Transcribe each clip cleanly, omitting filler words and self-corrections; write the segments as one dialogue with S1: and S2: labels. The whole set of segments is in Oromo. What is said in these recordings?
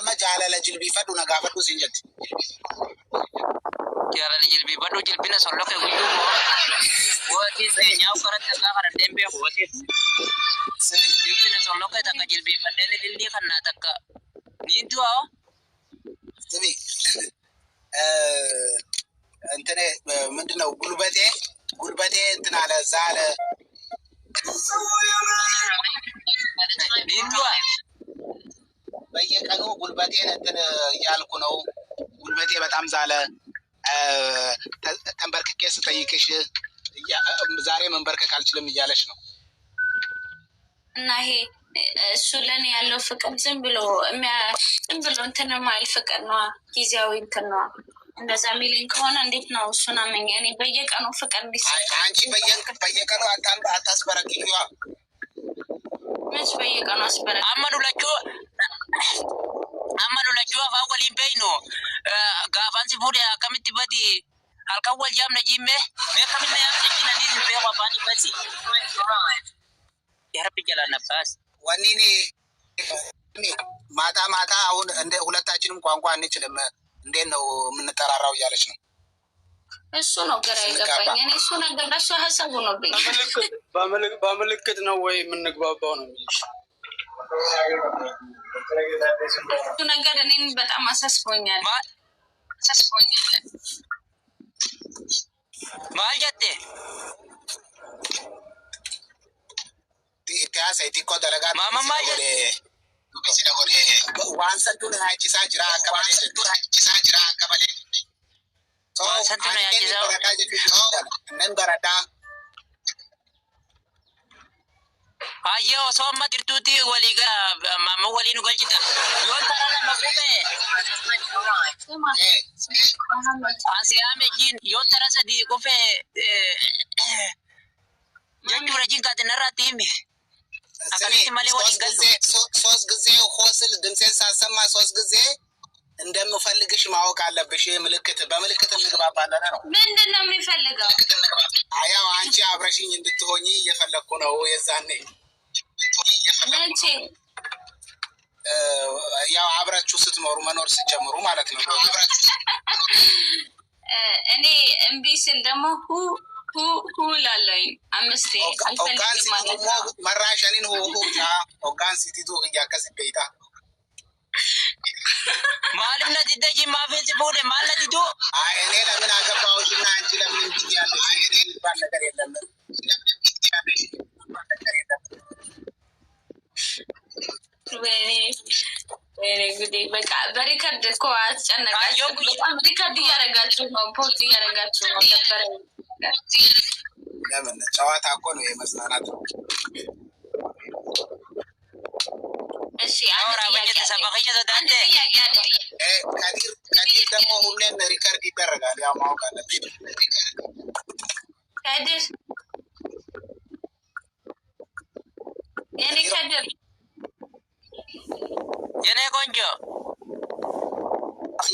S1: amma jaalala jilbiifadhu na gaafadhu siin jetti.
S2: Jaalala jilbiifadhu jilbina solloke guyyuu wooti seenyaa uffata takkaa kana deembee wooti jilbina solloke takka jilbiifadheen dildii kannaa takka niintu hoo
S1: ስሚ እንትን ምንድነው ጉልበቴ እንትን አለ ዛለ
S2: ኒንቱ
S1: በየቀኑ ጉልበቴን እንትን እያልኩ ነው። ጉልበቴ በጣም ዛለ። ተንበርክኬ ስጠይቅሽ ዛሬ መንበርከክ አልችልም እያለች ነው።
S3: እና ይሄ እሱ ለኔ ያለው ፍቅር ዝም ብሎ እንትን ማይል ፍቅር ነው፣ ጊዜያዊ እንትን ነው። እንደዛ ሚሊን ከሆነ እንዴት ነው እሱን አመኘ? እኔ በየቀኑ ፍቅር እንዲሰጥ
S1: አንቺ በየቀኑ አታስበረክኪዋ።
S3: መች በየቀኑ አስበረክ
S2: አመኑላችሁ አፋወሊን በይኖ ጋፋንሲ ፉደ አከምት በዲ አልካወል ጃም ነጂሜ በከምነ ያምጪና ኒዝ በባባኒ በሲ ያረብ ይጀላ ነፋስ
S1: ወኒኒ ማታ አሁን እንደ ሁለታችንም ቋንቋ አንችልም። እንዴት ነው የምንጠራራው እያለች ነው።
S3: እሱ ነው ግራ የገባኝ። እኔ እሱ ነገር ለሱ ሀሳቡ ነው ብኝ
S4: በምልክት ነው ወይ የምንግባባው ነው የሚልሽ
S3: እሱ ነገር እኔን በጣም አሳስቦኛል።
S2: ማልጀቴ
S1: Tiasa itiko dalaga
S2: mama maje
S1: wansantuna hachisa jira akabale so
S2: wansantuna hachisa
S1: nan barada
S2: ayo so matirtuti waliga mama walinu galchita yon tarana makume asiame jin yon tarasa di kofe jachura jin katenarratimi
S1: ሶስት ጊዜ ሆስል ድምፄን ሳሰማ ሶስት ጊዜ እንደምፈልግሽ ማወቅ አለብሽ። በምልክት እንግባባለን ነው።
S3: ምንድን ነው የሚፈልገው?
S1: ያው አንቺ አብረሽኝ እንድትሆኚ እየፈለግኩ ነው። የዛኔ ያው አብራችሁ ስትኖሩ መኖር ስትጀምሩ ማለት ነው።
S3: እኔ እምቢ ስል ደግሞ ላለኝ አምስቴ አልፈልግም ማለት ነው።
S1: መራሸኒን ኦጋን ሲቲቱ እያከስቤታ
S2: ማልምነት ይደጂ ማፈንስ ቦደ ማለት ይዶ
S1: እኔ ለምን አገባሁሽና አንቺ ለምን እንግዲህ ያለሽ የሚባል ነገር የለም።
S3: ወይኔ እንግዲህ በቃ በሪከርድ እኮ አስጨነቃችሁ። በጣም ሪከርድ እያደረጋችሁ ነው፣ ፖስት እያደረጋችሁ ነው።
S1: ለምን ጨዋታ እኮ ነው የመዝናናት ነው።
S3: እሺ
S2: አንድ ጥያቄ
S1: ከዲር ደግሞ ሁሌም ሪከርድ ይደረጋል። ያው ማወቅ አለብሽ።
S3: ከዲር
S2: የኔ ቆንጆ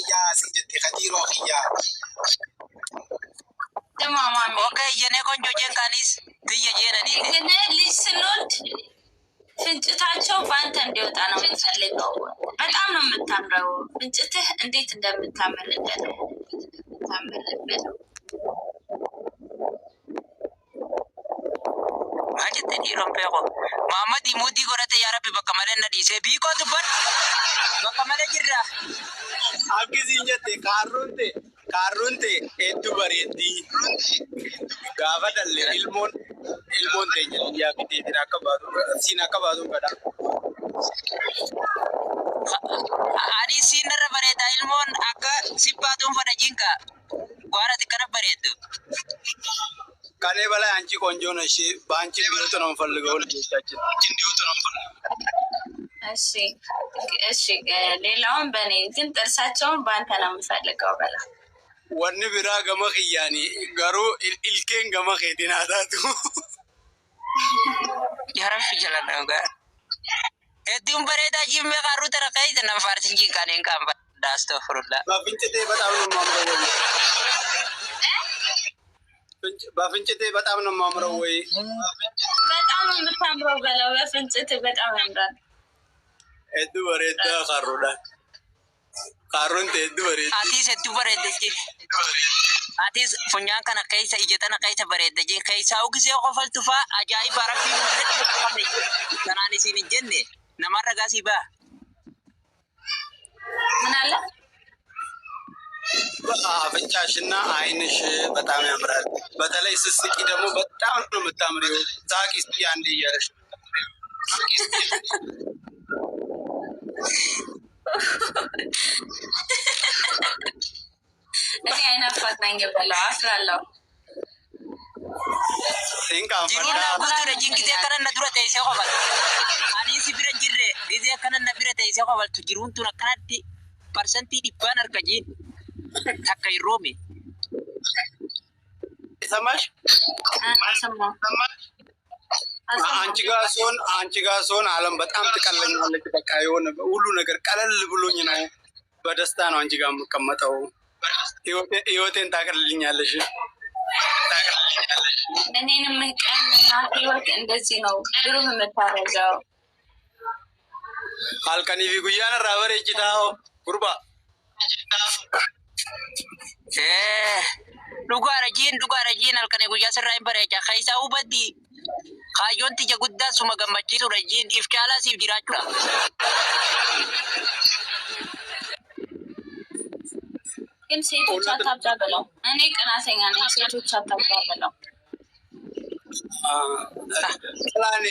S1: ያ ሲጀት ከዲሮ ያ
S2: ኦኬ የኔ ቆንጆ ጀንካኒስ ትየጀነኒ
S3: ግን ልጅ ስንወልድ ፍንጭታቸው በአንተ እንዲወጣ ነው የምፈልገው። በጣም ነው የምታምረው። ፍንጭትህ እንዴት እንደምታምርበት ነው
S2: አንቺ ተዲሮም በቆ ማማዲ ሙዲ ጎረተ ያረብ በከመለና ዲሴ ቢቆ ዱበት በከመለ ጅራ
S4: አግዚኝቴ ካሩንቴ ኤዱ በሬዲ ጋፈደለ ኢልሞን ተኛ ያክቴ ተናከባዱ ሲናከባዱ ገዳ
S2: አዲ ሲነረ በሬዳ ኢልሞን አካ ሲባቱን ፈደጂንካ ጓራት ከነበሬዱ
S4: ከኔ በላይ አንቺ ቆንጆ ነሽ። በአንቺ እንዲወጡ ነው የምፈልገው። ልጆቻችን እንዲወጡ ነው የምፈልገው።
S3: እሺ ሌላውን በእኔ ግን ጥርሳቸውን በአንተ ነው የምፈልገው። በላ
S4: ወን ቢራ ገመኽ ያኒ ገሩ ኢልኬን ገመኽ ዲናታቱ
S2: ያረፍ ይችላል ጋር እዲም በሬዳ ጂም ጋሩ ተረካይ ተነፋርት እንጂ ካኔን ካምባ ዳስተፍሩላ
S4: በፍንጭቴ በጣም ነው የማምረው። በፍንጭቴ በጣም ነው የማምረው። ወይ
S3: በጣም ነው የምታምረው። በላ በፍንጭቴ በጣም ያምራል።
S4: እዱ በሬዳ ካሩዳ Karon te dubare.
S2: Ati se tu bareedde je. Ati funyaan kana keessa ijatana keessa bareedde je. Keessa ugise qofaltu fa ajaa'iba rabbii kanaan isin hin jenne namarra gaasii baa.
S3: ምን አለ
S4: አፍንጫሽና አይንሽ በጣም ያምራል። በተለይ ስስቂ ደግሞ በጣም ነው የምታምሪው። ሳቂ እስቲ አንዴ እያለሽ
S3: እኔ አይናፋት ነኝ ብለው አፍራለሁ።
S2: Jiruun guutuudha ጊዜ ከነነ ዱረ ተይሴ ቆባል አኒሲ ቢረ ጅሬ ጊዜ ከነነ ቢረ ተይሴ ቆባልቱ jiruun tun akkanatti parsantii dhibbaan arga jiin takka hin roome.
S4: ሰማሽ?
S3: አልሰማሁም።
S4: አንቺ ጋር ስሆን ዓለም በጣም ትቀለኛለች። በቃ የሆነ ሁሉ ነገር ቀለል ብሎኝ ነው። በደስታ ነው አንቺ ጋር የምቀመጠው። ህይወቴን ታቀልልኛለሽ።
S3: እኔንም ቀን ህይወት እንደዚህ ነው ብሩህ የምታረገው።
S4: halkanii fi guyyaan irraa bareechitaao gurba.
S2: Dhugaadha jiin halkanii guyyaa sirraa hin bareecha. Keessaa hubaddi kaayyoon tiyya guddaa suma gammachiisudha jiin if caalaa siif jiraachuudha.
S3: ግን ሴቶች አታብዛ ብለው እኔ ቅናተኛ ነኝ። ሴቶች አታብዛ ብለው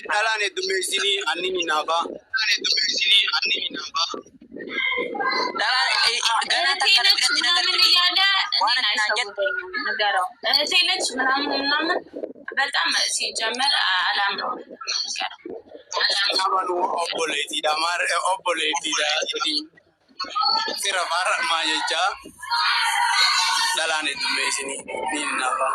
S4: dhalaan heddummeessinii anni naafaa.
S3: እህቴነች ምናምን እያለ እኔን አይሸውደኝም። ንገረው እህቴነች ምናምን በጣም ሲጀመር አላምነውም።
S4: Amanuu obboleettiidha. Obboleettiidha jedhii sira faarmaa jecha dhalaan heddummeessinii ni naafaa.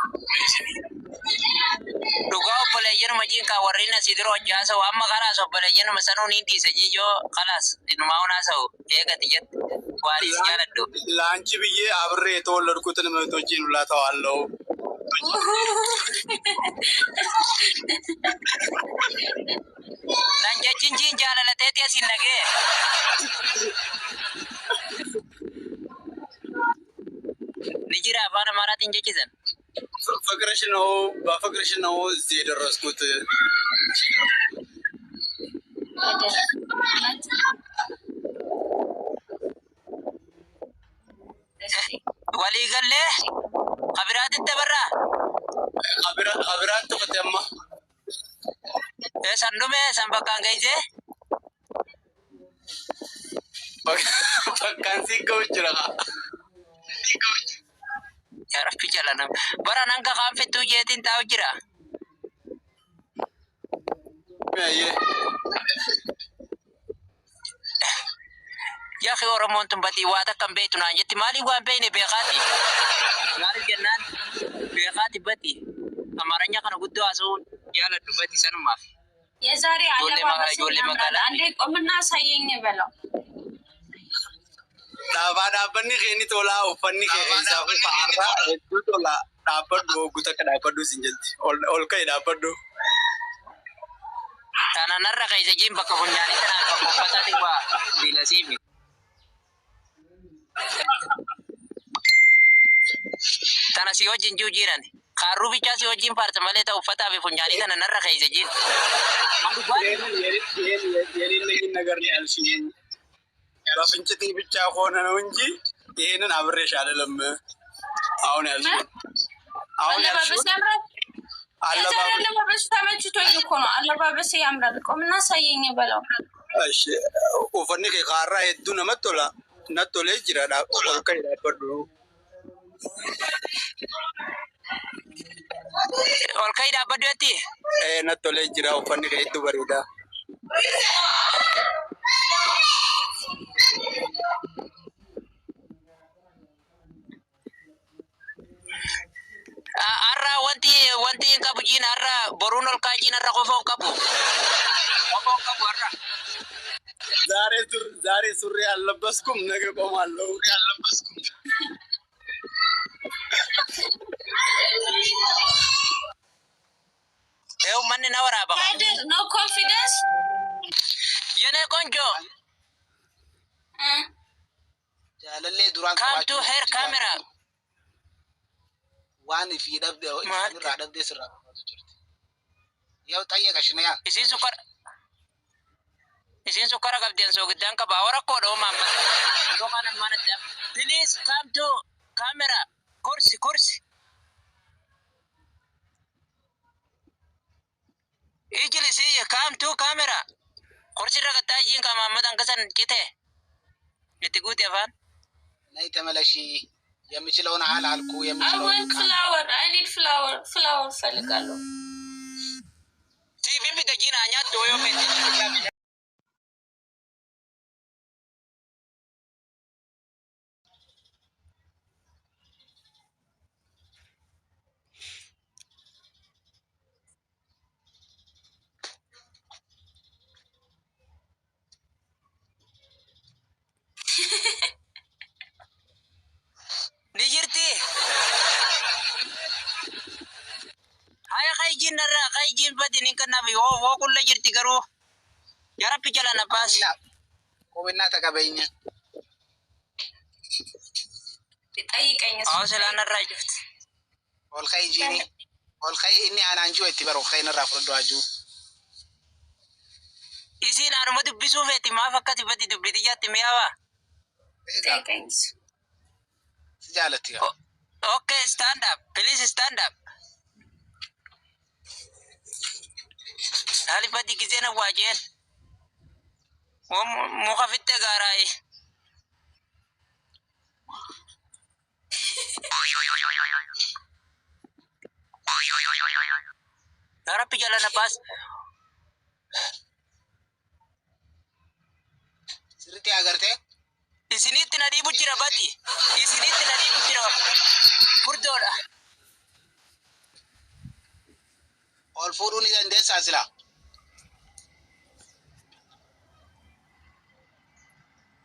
S2: Dhugaa obboleeyyanuma jiinkaa warreen asii dura hojjaa amma kalaas obboleeyyanuma sanuu ni dhiisa jiyyoo kalaas inumaa hunaa sa'u eegati jette waariis jaaladhu.
S4: Laanchi biyyee abirree የተወለድኩትን እህቶቼን ሁላ ተዋለሁ።
S2: Nan jechin jiin jaalalateeti asiin nagee. Ni jira afaan amaaraatiin jechisan.
S4: በፍቅርሽ ነው እዚህ የደረስኩት።
S2: Waliigallee kabiraatti dabarraa.
S4: Kabiraatti fute amma.
S2: San dhume san bakkaan geessee.
S4: Bakkaan si ga'u jira.
S2: Yaa Rabbi jalanam. Bara nan kakaan fittuu jeetiin taa'u jira. Yaa ki Oromoon tun batii waa takka hin beektu naan jetti maaliif waan beekne beekaati. Maaliif jennaan beekaati batii. Amaranya kana guddoo haasa'uun jaaladhu batii sanumaaf.
S3: የዛሬ አለባበስ ያምራል። አንዴ ቆምና አሳየኝ በለው።
S4: Dhaabbanni keenya tolaa uffanni kee keessaa fi fa'aarraa hedduu tolaa dhaabbadhu hogguu takka dhaabbadhu sin jetti ol ka'e dhaabbadhu.
S2: Tananarra keessa jiin bakka funyaanii tanaan bakka uffataati waa biilasiifi. Tana si wajjin jiru jiran kaarruu bichaa si wajjin faarta malee ta'u uffataa fi funyaanii tananarra keessa jiin.
S4: የሌለኝን ነገር ነው ያልሽኝ። በፍንጭቴ ብቻ ሆነ ነው እንጂ ይሄንን አብሬሽ አይደለም። አሁን ያልሽኝ
S3: አለባበስ ያምራል። አለባበስ ተመችቶኝ እኮ ነው። አለባበስ ያምራል። ቆምና አሳየኝ በለው።
S4: እሺ ኡፈኒ ከካራ ሄዱ ነመቶላ ነቶሌ ጅራዳ ኦልከ ይዳበዱ
S2: ኦልከ ይዳበዱ እቲ
S4: ነቶሌ ጅራ ኡፈኒ ከሄዱ በሪዳ
S2: arra wanti qabu jiin arra boruun ol kaajiin arra qofoon qabu arra
S4: ዛሬ ሱሪ አልለበስኩም፣ ነገ ቆማለሁ።
S2: ይኸው ማን ነው ወራባ
S3: ኖ ኮንፊደንስ
S2: የኔ ቆንጆ
S1: Jaalallee duraan
S2: Come to her camera.
S1: waan fi dhabde irraa dhabdee sirraa qabatu jirti. Yoo xayyeeqa shinayaa.
S2: Isin sukkara qabdeen soogidaan qaba. Awara koodha mamma. Dokan mana jam. Please come to camera. Kursi. Ijlisi come to camera. Kursi ragataa jiin ka mamma tankasan kite. Itti guuti afaan.
S1: ነይ ተመለሺ የሚችለውን አለ አልኩ
S3: I
S1: የሚችለውን
S3: want flower. I need flower. Flower ፈልጋለሁ።
S2: TV fitagina anya toyo peti. Nijirti. Haya kaijin narra kaijin badin kan nabi wo kulla jirti garu. Ya rabbi jala nafas.
S1: ቆምና ተቀበይኝ
S3: ጠይቀኝ
S2: አዎ ስለነራ ጅፍት
S1: ኦልኸይ ጂኒ ኦልኸይ እኒ አናንጂ ወቲ በሮ ኸይን ራፍርዶ አጁ
S2: isin anuma dubbisuu feeti maaf akkati badi dubbiti jatti mi'aawa.
S3: ጠይቀኝ
S1: jaalatti
S2: Okay, stand up. Please stand up. Hali badi gizena wajen. Muka fitte garai. Harap jalan nafas.
S1: sirriitti agartee
S2: Isinitti na dhiibu jira badi. Isinitti na dhiibu jira. Furdoodha.
S1: ol fuudhuu ni dandeessaa silaa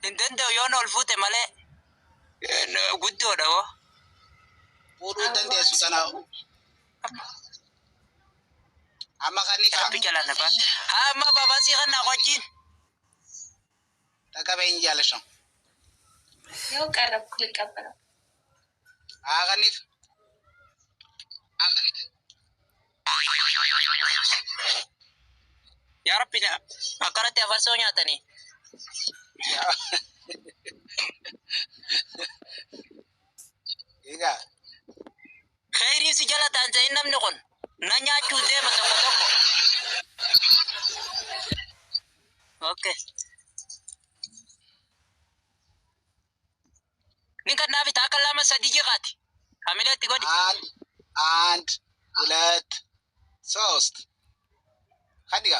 S2: Hin danda'u yoon ol fuute malee guddoodha hoo.
S1: fuudhuu dandeessu sana amma kannifa
S2: Harap jalan nafas. Amma babasii kan na wajjin.
S1: ተቀበይኝ እያለች ነው
S3: ያው ቀረብኩ ልቀበለው
S1: kanniif
S2: Yaa Rabbi akkanatti afarsoo nyaatanii.
S1: egaa
S2: Khayrii si jala taanja'in namni kun na nyaachuu deema tokko. Okay. Ni kan naafi taaka lama sadii jiqaati. Hamileetti godhi.
S1: አንድ ሁለት ሶስት ከዲጋ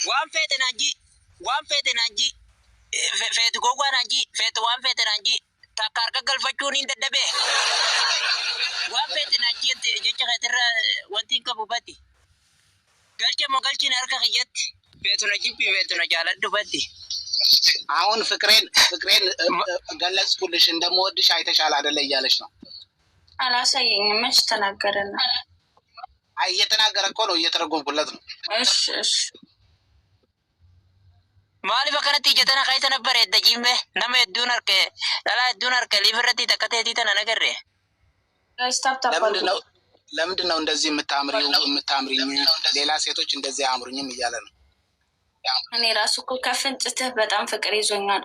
S2: Waan feete naanji. Feetu gowwaa naanji. Feetu waan feete naanji. Takka harka galfachuun hin dadhabee. Waan feete naanji jecha keetirraa wanti hin qabu bati. Galche moo galchiin harka kiyyatti. Feetu na jibbi feetu na jaaladhu bati.
S1: አሁን ፍቅሬን ገለጽኩልሽ እንደምወድሽ አይተሻል አይደለ እያለች ነው
S3: አላሳየኝም መች ተናገረና
S1: አይ እየተናገረ እኮ ነው እየተረጎምኩለት ነው
S3: እሺ
S2: Maaliif akkanatti ijjatana kaayita nabbare edda jimme nama hedduun harke dhalaa hedduun harke liifirratti takkateetii tana nagarre.
S1: ለምንድን ነው እንደዚህ የምታምሪኝ ሌላ ሴቶች እንደዚህ አያምሩኝም እያለ ነው
S3: እኔ ራሱ እኮ ከፍንጭትህ በጣም ፍቅር ይዞኛል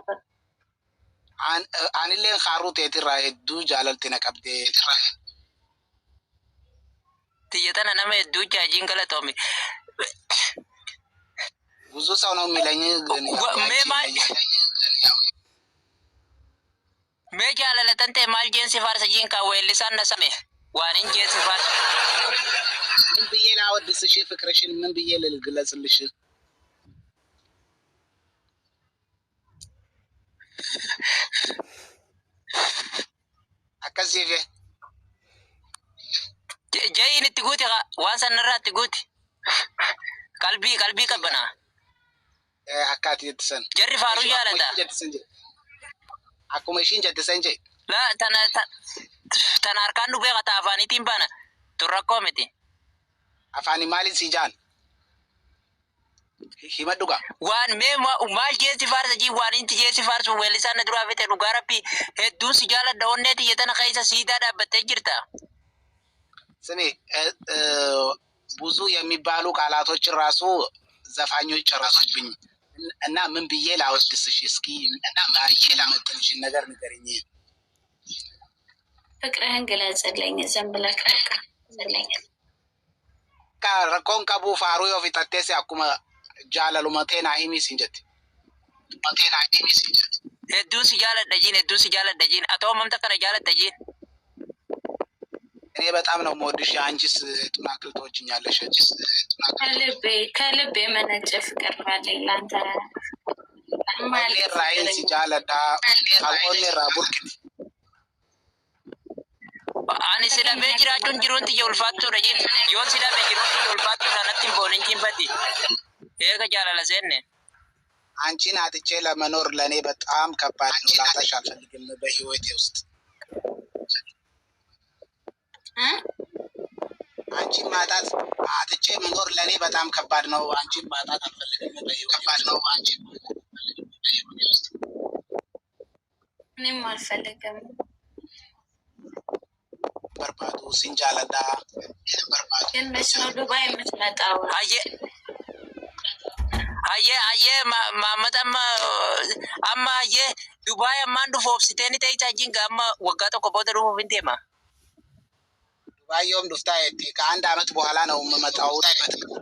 S1: አንሌን ካሩት የትራ ሄዱ ጃለልቲ ነቀብዴ
S2: Tiyyatana nama hedduu jaajiin galatoome.
S1: ብዙ ሰው ነው የሚለኝ
S2: Mee jaalalatan ta'e maal jeensi faarsa jiin kaawweellisaan na same waan hin jeensi faarsa.
S1: ምን ብዬ ላወድስሽ ፍቅርሽን ምን ብዬ ልግለጽልሽ akkasiif
S2: Ja'iin itti guuti waan sanarraa itti guuti. Qalbii qabbanaa.
S1: akkaati jettisan
S2: Jarri faaruu jaalata.
S1: akkuma ishiin jettisan jee
S2: La tana harkaan dhufee qataa afaaniitiin bana turrakkoo miti.
S1: Afaan maaliin si jaan? Himadhuga.
S2: Waan mee maal jeesi faarsa jii waan inti jeesi faarsu weellisaan na duraa fite dhugaa rabbi hedduun si jaaladha onneeti jetana keessa siidaa dhaabbattee jirta.
S1: ስሜ ብዙ የሚባሉ ቃላቶችን ራሱ ዘፋኞች ጨረሱብኝ እና ምን ብዬ ላወድስሽ? እስኪ እና ማዬ ላመጥልሽ ነገር ንገሪኝ።
S3: ፍቅርህን ግለጽልኝ ዝም ብለህ
S1: ረኮን ቀቡ ፋሩ ዮ ፊጠቴስ አኩመ ጃለሉ መቴና ሂሚስ እንጀት
S2: Hedduun si jaaladha jiin atoo mamta kana jaaladha jiin.
S1: እኔ በጣም ነው የምወድሽ። አንቺስ ጡናክል ትወጂኛለሽ?
S3: ከልቤ የመነጨ ፍቅር ባለኝ ላንተ
S1: ራይን ሲጃለዳ አልቆኔራ ቡርክት
S2: ani sidhamee jiraachuun jiruun xiyya ulfaattuudha jiin yoon sidhamee jiruun xiyya ulfaattuu sanatti hin boonin ciinfatti eega jaalala seenne.
S1: አንቺን አጥቼ ለመኖር ለእኔ በጣም ከባድ ነው። ላጣሽ አልፈልግም በህይወቴ ውስጥ። አንቺን ማጣት አጥቼ መኖር ለእኔ በጣም ከባድ ነው። አንቺን ማጣት አልፈልግም በህይወቴ ውስጥ።
S3: እኔም አልፈልግም።
S1: በርባቱ ሲንጃለዳ
S3: ግን መች ነው ዱባይ የምትመጣው?
S2: Ayyee Maamad amma ayyee Dubaay ammaan dhufuuf siteeni ta'e caajiin amma waggaa tokko booda dhufuuf hin deema.
S1: ዱባይ ዮም ዱፍታ ከአንድ አመት በኋላ ነው የምመጣው።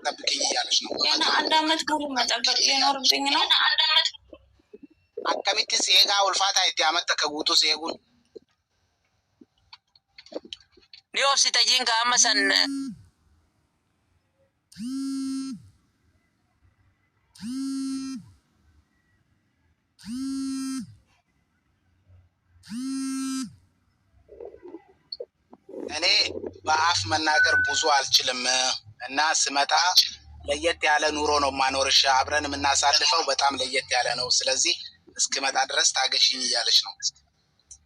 S1: ጠብቅኝ እያለች ነው።
S3: ገና አንድ አመት ሙሉ መጠበቅ ሊኖርብኝ ነው።
S1: አከሚት ሴጋ ውልፋታ ይት ያመጣ ከጉቱ ሴጉን
S2: ni obsita jiin amma san
S1: እኔ በአፍ መናገር ብዙ አልችልም እና ስመጣ ለየት ያለ ኑሮ ነው ማኖርሽ። አብረን የምናሳልፈው በጣም ለየት ያለ ነው። ስለዚህ እስክመጣ ድረስ ታገሽኝ እያለች ነው።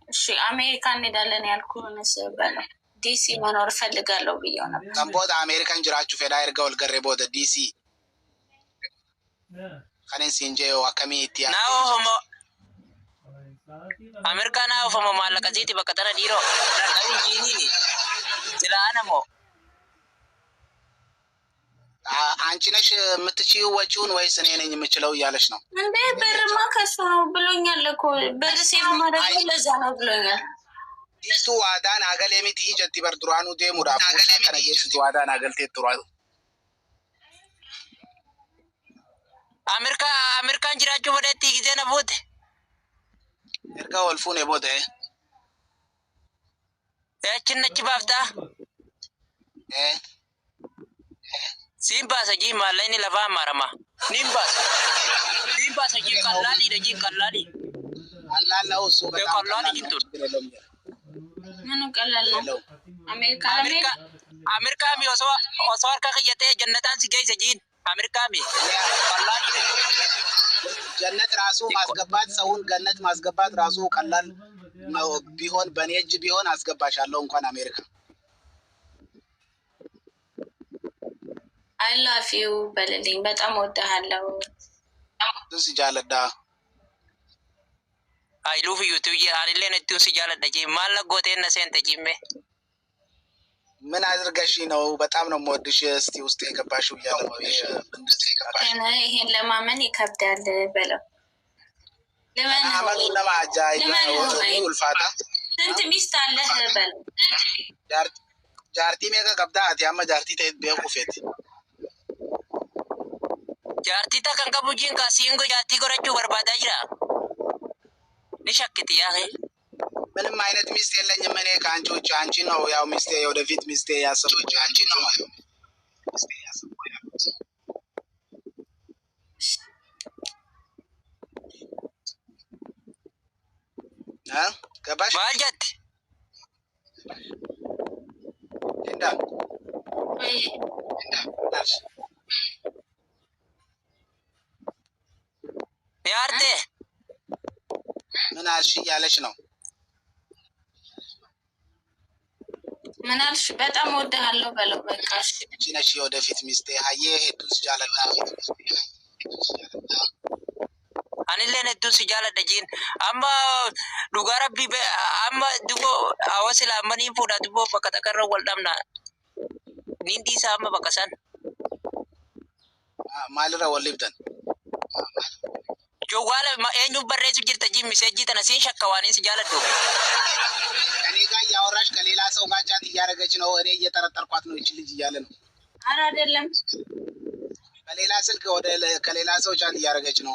S3: እሺ አሜሪካ እንሄዳለን ያልኩህንስ በለው። ዲሲ መኖር ፈልጋለሁ ብዬው ነበር።
S1: ከቦታ አሜሪካን ጅራችሁ ፌዳ ይርጋው ልገሬ ቦደ ዲሲ ከኔን ሲንጀዮ አከሚ ኢቲያ
S2: ናው ሆሞ አሜሪካ ናው ሆሞ ማለቀሲቲ በከተራ ዲሮ ዳይ ጂኒኒ ስላነሞ አንቺ ነሽ የምትችይው ወጪውን ወይስ እኔ ነኝ የምችለው እያለች ነው
S3: እንዴ? ብርማ ከሱ ነው ብሎኛል እኮ ብር ሴቭ ማድረግ ለዛ ነው ብሎኛል።
S1: ዲስቱ ዋዳን አገል የሚት ይጀት በርድሯኑ ደሙዳ ከነየስ ዋዳን አገልቴ ጥሯል
S2: አሜሪካን ጅራችሁ ወደቲ ጊዜ ነቦት
S1: እርጋ ወልፉን የቦደ
S2: ያችነች ባፍታ ሲምባሰ ጂ ማለኒ ለፋ ማረማ ሲምባሰ ጂ ቀላሊ ደጂ ቀላሊ
S1: አላላው ሱ
S2: ቀላሊ ጂንቱ
S3: ምኑ ቀላል ነው?
S2: አሜሪካ ሚ ኦሶር ከከየተ ጀነታን ሲገይ ሰጂን አሜሪካ ሚ ቀላሊ
S1: ጀነት ራሱ ማስገባት ሰውን ገነት ማስገባት ራሱ ቀላል ነው። ቢሆን በኔ እጅ ቢሆን አስገባሻለሁ እንኳን አሜሪካ።
S3: አይ ላቭ ዩ በልልኝ። በጣም ወድሃለሁ።
S1: ዱስ ጃለዳ
S2: አይ ሉፍ ዩ ቱጂ አሪሌን ዱስ ጃለዳ ጂ ማለጎቴነ ሰንተ ጂሜ
S1: ምን አድርገሽ ነው? በጣም ነው የምወድሽ። እስቲ ውስጥ የገባሽው እያለ ነው
S3: ይሄን ለማመን ይከብዳል በለው።
S1: ለማመኑ ለማጃ ይልፋታ
S3: ስንት ሚስት አለህ በለው።
S1: ጃርቲ ሜጋ ቀብዳ አቲያማ ጃርቲ ተይት ቢያቁፌት
S2: ጃርቲ ተከንከቡ ጂን ካሲንጎ ጃርቲ ጎረቹ በርባዳ ጅራ ንሸክት ያሄ
S1: ምንም አይነት ሚስት የለኝም እኔ ከአንቺ ውጭ። አንቺ ነው ያው ሚስቴ፣ የወደፊት ሚስቴ ያሰብኩት አንቺ ነው። ገባሽ?
S2: ባልጀት
S1: እንዳ
S2: ያርቴ
S1: ምን አልሽ እያለች ነው።
S3: ምን አልሽ? በጣም እወድሃለሁ በለው በቃ። እሺ
S1: እቺ ነሽ የወደፊት ሚስቴ ሀዬ ሄዱስ ጃለታ
S2: anillee hedduun si jaaladha jiin amma dhugaa rabbii amma duboo hawaasa laammanii fuudha duboo bakka takarra wal dhabna nindi isaa amma bakka san
S1: maalirra wal libdan
S2: jowwaala eenyu barreessu jirta jiin miseejii tana siin shakka waaniin si jaaladhu
S1: እኔ ጋር እያወራሽ ከሌላ ሰው ጋር ቻት እያደረገች ነው። እኔ እየጠረጠርኳት ነው። እቺ ልጅ እያለ ነው።
S3: ኧረ አይደለም፣
S1: ከሌላ ስልክ ወደ ከሌላ ሰው ቻት እያደረገች ነው።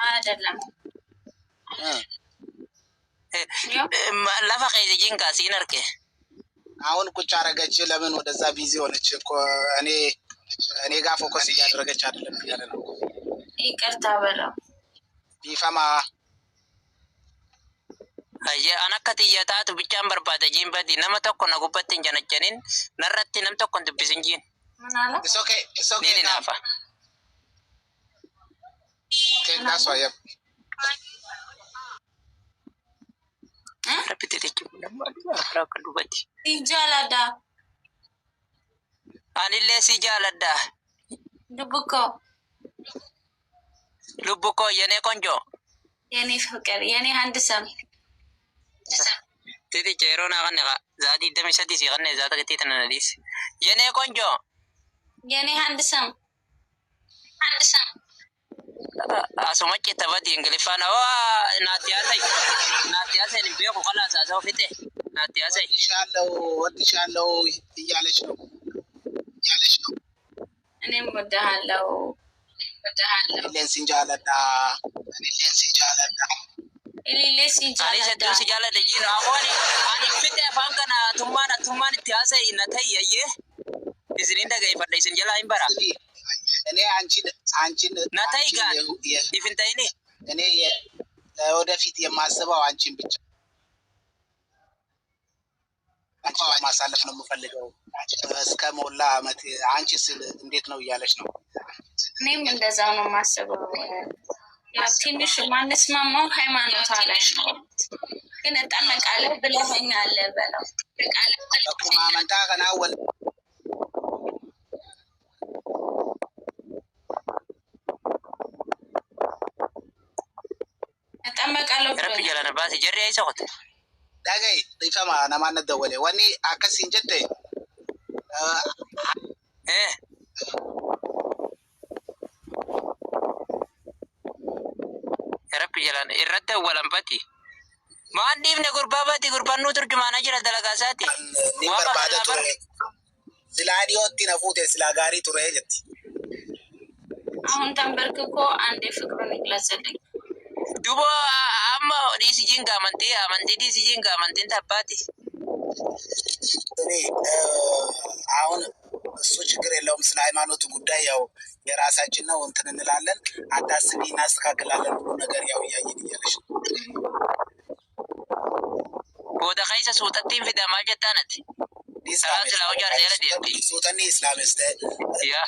S3: አይደለም
S2: lafa keessa jiin kaasiin arge
S1: አሁን ቁጭ አደረገች። ለምን ወደዛ ቢዚ ሆነች እኮ እኔ ጋር ፎከስ እያደረገች አይደለም እያለ ነው።
S3: ይቅርታ በለው
S1: ቢፈማ
S2: ayya an akka xiyyaataatu bichaan barbaada jiin badi nama tokko na gubbatti hin janajanin narratti nam tokko hin dubbisin jiin
S3: ምን አለ?
S1: it's okay
S2: nini naafa
S1: take that's why
S2: rabbite jechuun akka dubbatti
S3: ሲጃላዳ
S2: anillee si jaaladha
S3: ዱብኮ
S2: lubbu koo yenee konjoo
S3: የኔ ፍቅር የኔ አንድ ሰም
S2: titi cheeroo naa kanne ka zaati iddami sadi si kanne zaata gatii tana nadiis yenee konjoo
S3: የኔ አንድ ሰም
S2: asuma citta badi ingiliffaan naatti haasay hin beeku kalaas haasa'u fixe naatti haasay
S1: ወድሻለሁ እያለች ነው
S3: እኔም ወድሃለሁ
S1: ሌን ሲንጃለዳ
S3: ኢሊሌ
S2: ani
S3: ሲጃላዳ
S2: sedduu si jaaladha jiin ani fixe afaan kana tummaan itti haasay na ta'e ayyee isiniin dhaggeeffadha isin jalaa hin bara
S1: እኔ አንቺን
S2: na ta'e gaan ifin ta'ini
S1: እኔ ወደፊት የማስበው አንቺን ብቻ አንቺ ማሳለፍ ነው የምፈልገው እስከ ሞላ አመት አንቺ ስል እንዴት ነው እያለች ነው።
S3: እኔም እንደዛው ነው የማስበው። ያው ትንሽ ማንስማማው ሃይማኖት አለሽ ነው፣ ግን እጠመቃለሁ ብለኸኛል በለው።
S1: በኩማ መንታ ከናወል
S3: እጠመቃለሁ
S2: rabbi jala na baase jarri ay sokote
S1: ዳገይ ሪፈማ ነማነት ደወለ ወኒ አከሲን ጀደ
S2: rabbi jala irratti awwalan bati maan dhiifne gurbaa bati gurbannuu turjumaana jira dalagaa isaati
S1: ni barbaada ture silaadiyootti na fuute silaa gaarii ture jetti
S3: አሁን ተንበርክኮ አንዴ ፍቅሩን ይግለጽልኝ።
S2: dubo amma dhiisi jinga amantii dhiisi jinga amantiin tabbaati
S1: እኔ አሁን እሱ ችግር የለውም። ስለ ሃይማኖቱ ጉዳይ ያው የራሳችን ነው እንትን እንላለን። አታስቢ፣ እናስተካክላለን ሁሉ ነገር ያው እያየን እያለች ነው።
S2: booda keessa suuxattiin fidamaa jettaan ati salaam silaa hojii ardeera deemti
S1: ሱተኒ ኢስላሚስት
S2: yaa